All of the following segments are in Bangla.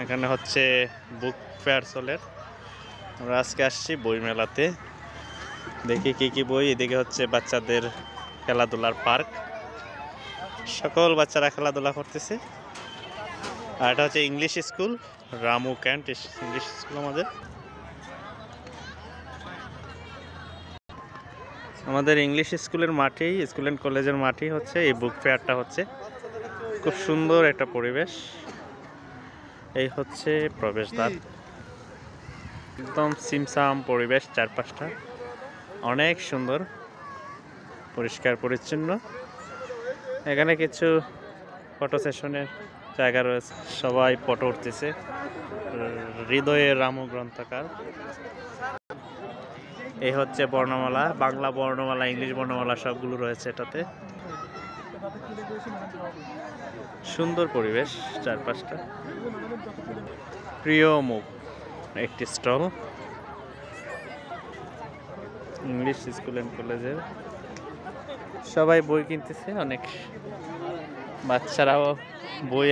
এখানে হচ্ছে বুক ফেয়ার চলে। আমরা আজকে আসছি বই মেলাতে, দেখি কি কি বই। এদিকে হচ্ছে বাচ্চাদের খেলাধুলার পার্ক, সকল বাচ্চারা খেলাধুলা করতেছে। আর এটা হচ্ছে English school, Ramu can't English school. আমাদের ইংলিশ স্কুলের মাঠেই, স্কুল অ্যান্ড কলেজের মাঠেই হচ্ছে এই বুক ফেয়ারটা হচ্ছে। খুব সুন্দর একটা পরিবেশ। এই হচ্ছে প্রবেশদ্বার, একদম সিমসাম পরিবেশ, চারপাশটা অনেক সুন্দর, পরিষ্কার পরিচ্ছন্ন। এখানে কিছু ফটো সেশনের জায়গা রয়েছে, সবাই ফটো উঠতেছে। হৃদয়ে রামু গ্রন্থাগার। এই হচ্ছে বর্ণমালা, বাংলা বর্ণমালা, ইংলিশ বর্ণমালা সবগুলো রয়েছে এটাতে। সুন্দর পরিবেশ চারপাশটা। প্রিয় মুখ একটি স্টল, ইংলিশ স্কুল অ্যান্ড কলেজের। সবাই বই কিনতেছে, অনেক বাচ্চারাও বই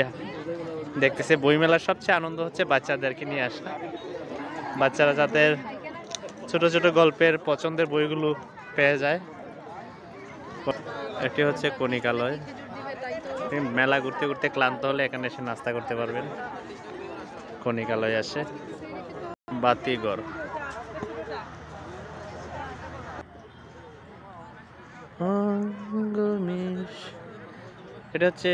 দেখতেছে। বই মেলার সবচেয়ে আনন্দ হচ্ছে বাচ্চাদেরকে নিয়ে আসা। বাচ্চারা যাদের ছোট ছোট গল্পের পছন্দের বইগুলো পেয়ে যায়। এটি হচ্ছে কণিকালয়। মেলা ঘুরতে ঘুরতে ক্লান্ত হলে এখানে এসে নাস্তা করতে পারবেন। কণিকালয় আসে। বাতিঘর, এটা হচ্ছে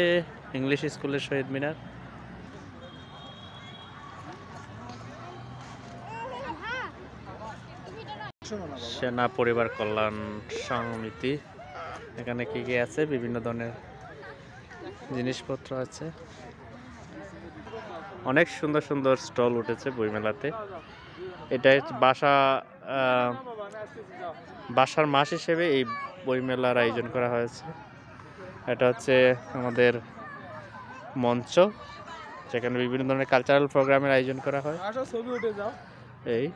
ইংলিশ স্কুলের শহীদ মিনার। সেনা পরিবার কল্যাণ সমিতি। এখানে কি কি আছে, বিভিন্ন ধরনের জিনিসপত্র আছে। অনেক সুন্দর সুন্দর স্টল উঠেছে বইমেলাতে। এটা বাসার মাস হিসেবে এই বইমেলার আয়োজন করা হয়েছে। এটা হচ্ছে আমাদের মঞ্চ, যেখানে বিভিন্ন ধরনের কালচারাল প্রোগ্রামের আয়োজন করা হয়। এই